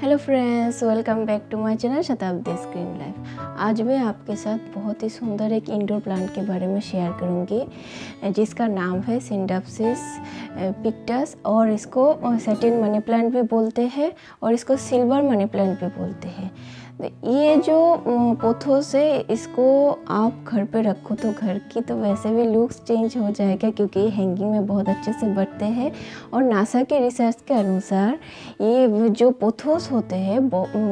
Hello friends, welcome back to my channel Shatabdi screen life. आज मैं आपके साथ बहुत ही सुंदर एक इंडोर प्लांट के बारे में शेयर करूंगी जिसका नाम है सिंडाप्सिस पिक्टस और इसको सैटिन मनी प्लांट भी बोलते हैं और इसको सिल्वर मनी प्लांट भी बोलते हैं। ये जो पोथोस है इसको आप घर पे रखो तो घर की तो वैसे भी लुक्स चेंज हो जाएगा क्योंकि ये हैंगिंग में बहुत अच्छे से बढ़ते हैं। और नासा के रिसर्च के अनुसार ये जो पोथोस होते हैं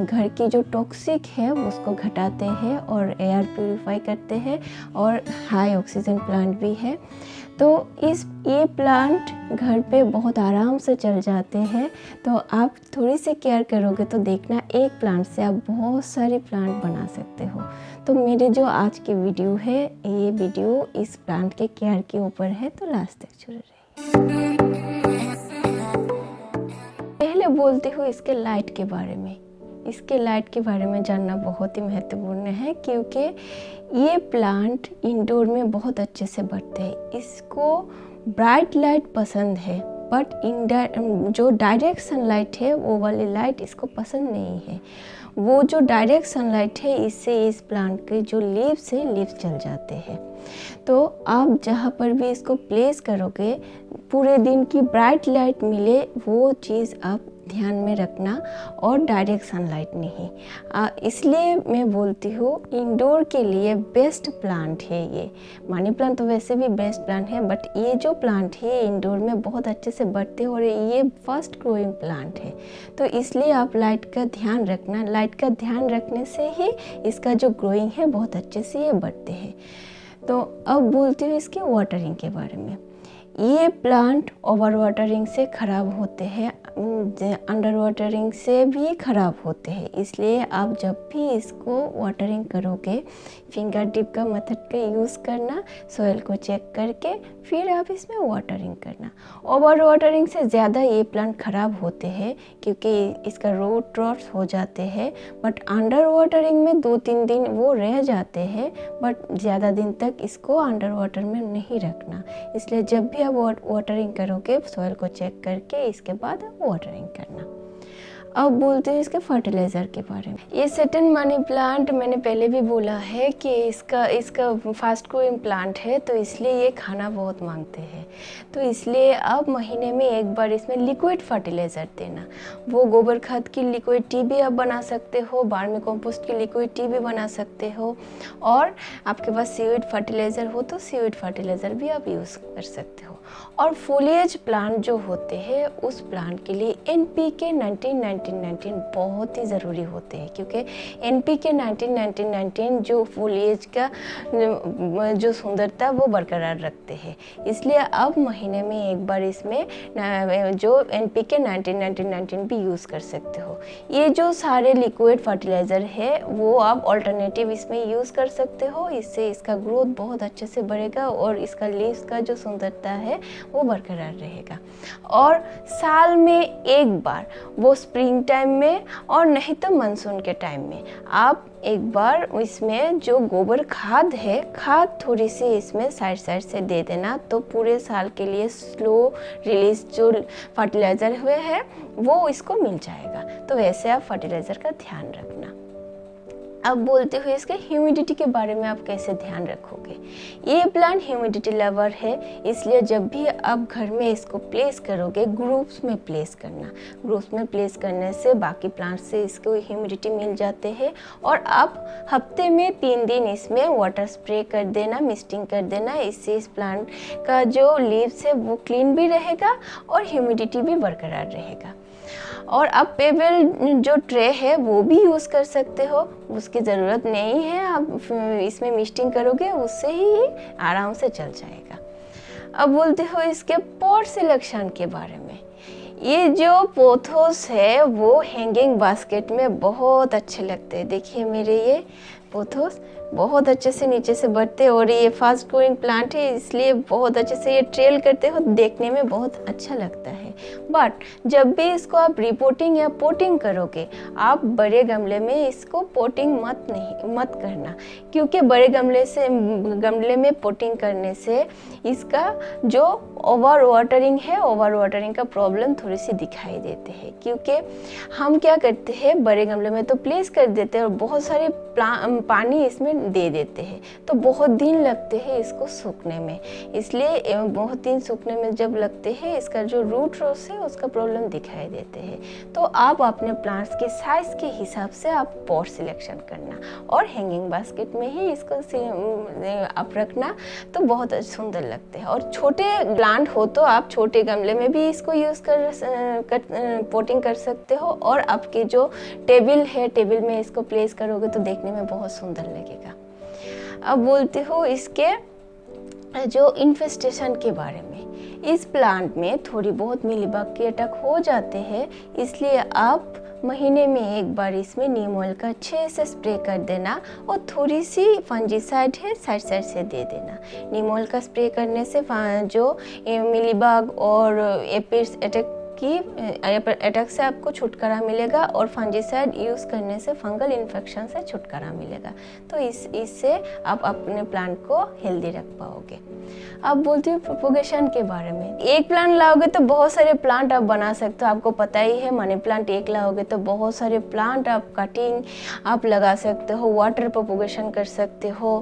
घर की जो टॉक्सिक है उसको घटाते हैं और एयर प्यूरिफाई करते हैं और हाई ऑक्सीजन प्लांट भी है। तो ये प्लांट घर पे बहुत आराम से चल जाते हैं। तो आप थोड़ी सी केयर करोगे तो देखना एक प्लांट से आप बहुत सारे प्लांट बना सकते हो। तो मेरे जो आज की वीडियो है ये वीडियो इस प्लांट के केयर के ऊपर है, तो लास्ट तक जुड़े रहिए। पहले बोलती हूँ इसके लाइट के बारे में। इसके लाइट के बारे में जानना बहुत ही महत्वपूर्ण है क्योंकि ये प्लांट इंडोर में बहुत अच्छे से बढ़ते हैं। इसको ब्राइट लाइट पसंद है बट जो डायरेक्ट सनलाइट है वो वाली लाइट इसको पसंद नहीं है। वो जो डायरेक्ट सनलाइट है इससे इस प्लांट के जो लीव्स है लीव्स जल जाते हैं। तो आप जहाँ पर भी इसको प्लेस करोगे पूरे दिन की ब्राइट लाइट मिले वो चीज़ आप ध्यान में रखना और डायरेक्ट सनलाइट नहीं। इसलिए मैं बोलती हूँ इंडोर के लिए बेस्ट प्लांट है ये। मनी प्लांट तो वैसे भी बेस्ट प्लांट है बट ये जो प्लांट है इंडोर में बहुत अच्छे से बढ़ते हैं और ये फास्ट ग्रोइंग प्लांट है। तो इसलिए आप लाइट का ध्यान रखना। लाइट का ध्यान रखने से ही इसका जो ग्रोइंग है बहुत अच्छे से ये बढ़ते हैं। तो अब बोलती हूँ इसके वाटरिंग के बारे में। ये प्लांट ओवर वाटरिंग से ख़राब होते हैं, अंडर वाटरिंग से भी ख़राब होते हैं। इसलिए आप जब भी इसको वाटरिंग करोगे फिंगर टिप का मेथड का यूज़ करना, सॉइल को चेक करके फिर आप इसमें वाटरिंग करना। ओवर वाटरिंग से ज़्यादा ये प्लांट ख़राब होते हैं क्योंकि इसका रूट रॉट्स हो जाते हैं। बट अंडर वाटरिंग में 2-3 दिन वो रह जाते हैं बट ज़्यादा दिन तक इसको अंडर वाटर में नहीं रखना। इसलिए जब भी आप वाटरिंग करोगे सॉइल को चेक करके इसके बाद आप वाटरिंग करना। अब बोलते हैं इसके फर्टिलाइज़र के बारे में। ये सैटिन मनी प्लांट मैंने पहले भी बोला है कि इसका फास्ट ग्रोइंग प्लांट है तो इसलिए ये खाना बहुत मांगते हैं। तो इसलिए आप महीने में एक बार इसमें लिक्विड फर्टिलाइज़र देना। वो गोबर खाद की लिक्विड टी भी आप बना सकते हो, वर्मी कंपोस्ट की लिक्विड टी भी बना सकते हो और आपके पास सीवेड फर्टिलाइज़र हो तो सीवेड फर्टिलाइज़र भी आप यूज़ कर सकते हो। और फोलिएज प्लांट जो होते हैं उस प्लांट के लिए NPK 19-19-19 बहुत ही ज़रूरी होते हैं क्योंकि NPK 19-19-19 जो फोलिएज का जो सुंदरता वो बरकरार रखते हैं। इसलिए आप महीने में एक बार इसमें जो NPK 19-19-19 भी यूज़ कर सकते हो। ये जो सारे लिक्विड फर्टिलाइज़र है वो आप ऑल्टरनेटिव इसमें यूज़ कर सकते हो। इससे इसका ग्रोथ बहुत अच्छे से बढ़ेगा और इसका लीव्स का जो सुंदरता है वो बरकरार रहेगा। और साल में एक बार वो स्प्रिंग टाइम में और नहीं तो मानसून के टाइम में आप एक बार इसमें जो गोबर खाद है खाद थोड़ी सी इसमें साइड से दे देना। तो पूरे साल के लिए स्लो रिलीज जो फर्टिलाइज़र हुए हैं वो इसको मिल जाएगा। तो वैसे आप फर्टिलाइज़र का ध्यान रखना। अब बोलते हुए इसके ह्यूमिडिटी के बारे में आप कैसे ध्यान रखोगे। ये प्लांट ह्यूमिडिटी लवर है इसलिए जब भी आप घर में इसको प्लेस करोगे ग्रुप्स में प्लेस करना। ग्रुप्स में प्लेस करने से बाकी प्लांट से इसको ह्यूमिडिटी मिल जाते हैं और आप हफ्ते में 3 दिन इसमें वाटर स्प्रे कर देना, मिस्टिंग कर देना। इससे इस प्लांट का जो लीव्स है वो क्लीन भी रहेगा और ह्यूमिडिटी भी बरकरार रहेगा। और आप पेबल जो ट्रे है वो भी यूज़ कर सकते हो, उसकी ज़रूरत नहीं है। आप इसमें मिस्टिंग करोगे उससे ही आराम से चल जाएगा। अब बोलते हो इसके पॉट सिलेक्शन के बारे में। ये जो पोथोस है वो हैंगिंग बास्केट में बहुत अच्छे लगते हैं। देखिए मेरे ये पोथोस बहुत अच्छे से नीचे से बढ़ते हैं और ये फास्ट ग्रोइंग प्लांट है, इसलिए बहुत अच्छे से ये ट्रेल करते हो, देखने में बहुत अच्छा लगता है। बट जब भी इसको आप रिपोर्टिंग या पोटिंग करोगे, आप बड़े गमले में इसको पोटिंग मत करना, क्योंकि बड़े गमले में पोटिंग करने से इसका जो ओवर वाटरिंग का प्रॉब्लम थोड़ी सी दिखाई देते हैं। क्योंकि हम क्या करते हैं, बड़े गमले में तो प्लेस कर देते हैं और बहुत सारे पानी इसमें दे देते हैं, तो बहुत दिन लगते हैं इसको सूखने में। इसलिए बहुत दिन सूखने में जब लगते हैं, इसका जो रूट रोस है उसका प्रॉब्लम दिखाई देते हैं। तो आप अपने प्लांट्स के साइज के हिसाब से आप पॉट सिलेक्शन करना और हैंगिंग बास्केट में ही इसको आप रखना, तो बहुत सुंदर लगते हैं। और छोटे प्लांट हो तो आप छोटे गमले में भी इसको यूज़ कर पोटिंग कर सकते हो, और आपके जो टेबल में इसको प्लेस करोगे तो देखने में बहुत सुंदर लगेगा। अब बोलते हो इसके जो इन्फेस्टेशन के बारे में। इस प्लांट में थोड़ी बहुत मिलीबग के अटैक हो जाते हैं, इसलिए आप महीने में एक बार इसमें नीम ऑयल का अच्छे से स्प्रे कर देना और थोड़ी सी फंजीसाइड है साइड से दे देना। नीम ऑयल का स्प्रे करने से जो मिलीबग और एपिड्स अटैक से आपको छुटकारा मिलेगा, और फंजीसाइड यूज़ करने से फंगल इन्फेक्शन से छुटकारा मिलेगा। तो इससे आप अपने प्लांट को हेल्दी रख पाओगे। अब बोलती हूँ प्रोपोगेशन के बारे में। एक प्लांट लाओगे तो बहुत सारे प्लांट आप बना सकते हो। आपको पता ही है, मनी प्लांट एक लाओगे तो बहुत सारे प्लांट आप कटिंग आप लगा सकते हो, वाटर प्रोपोगेशन कर सकते हो,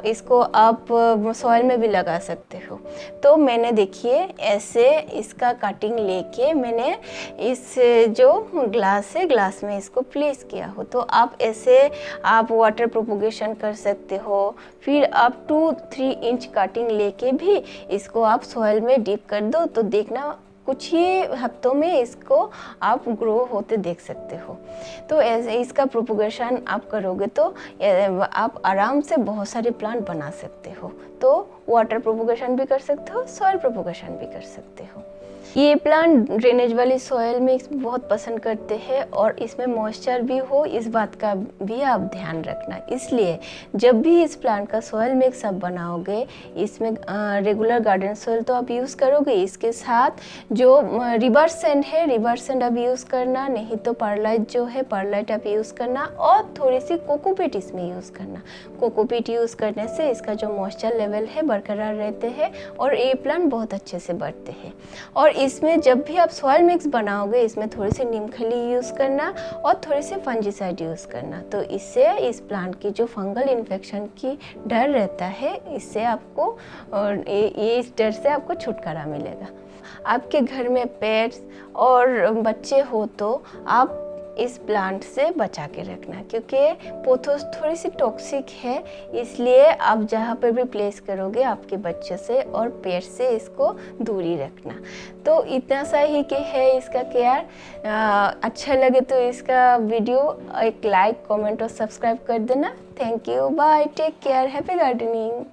इसको आप सॉइल में भी लगा सकते हो। तो मैंने देखिए ऐसे इसका कटिंग लेके मैंने इस जो ग्लास में इसको प्लेस किया हो। तो आप ऐसे आप वाटर प्रोपोगेशन कर सकते हो। फिर आप 2-3 इंच कटिंग लेके भी इसको आप सॉइल में डिप कर दो, तो देखना कुछ ही हफ्तों में इसको आप ग्रो होते देख सकते हो। तो ऐसे इसका प्रोपोगेशन आप करोगे तो आप आराम से बहुत सारे प्लांट बना सकते हो। तो वाटर प्रोपोगेशन भी कर सकते हो, सॉइल प्रोपोगेशन भी कर सकते हो। ये प्लांट ड्रेनेज वाली सॉइल में बहुत पसंद करते हैं और इसमें मॉइस्चर भी हो, इस बात का भी आप ध्यान रखना। इसलिए जब भी इस प्लांट का सॉइल मिक्स आप बनाओगे, इसमें रेगुलर गार्डन सॉइल तो आप यूज़ करोगे, इसके साथ जो रिवर सैंड आप यूज़ करना, नहीं तो परलाइट आप यूज़ करना, और थोड़ी सी कोकोपीट इसमें यूज़ करना। कोकोपीट यूज़ करने से इसका जो मॉइस्चर लेवल है बरकरार रहते हैं और ये प्लांट बहुत अच्छे से बढ़ते हैं। और इसमें जब भी आप सॉइल मिक्स बनाओगे, इसमें थोड़ी सी नीम खली यूज़ करना और थोड़ी सी फंजीसाइड यूज़ करना। तो इससे इस प्लांट की जो फंगल इन्फेक्शन की डर रहता है, इससे आपको इस डर से आपको छुटकारा मिलेगा। आपके घर में पेट्स और बच्चे हो तो आप इस प्लांट से बचा के रखना, क्योंकि पोथोस थोड़ी सी टॉक्सिक है। इसलिए आप जहाँ पर भी प्लेस करोगे आपके बच्चे से और पेट से इसको दूरी रखना। तो इतना सा ही कि है इसका केयर। अच्छा लगे तो इसका वीडियो एक लाइक, कमेंट और सब्सक्राइब कर देना। Thank you, bye, take care, happy gardening.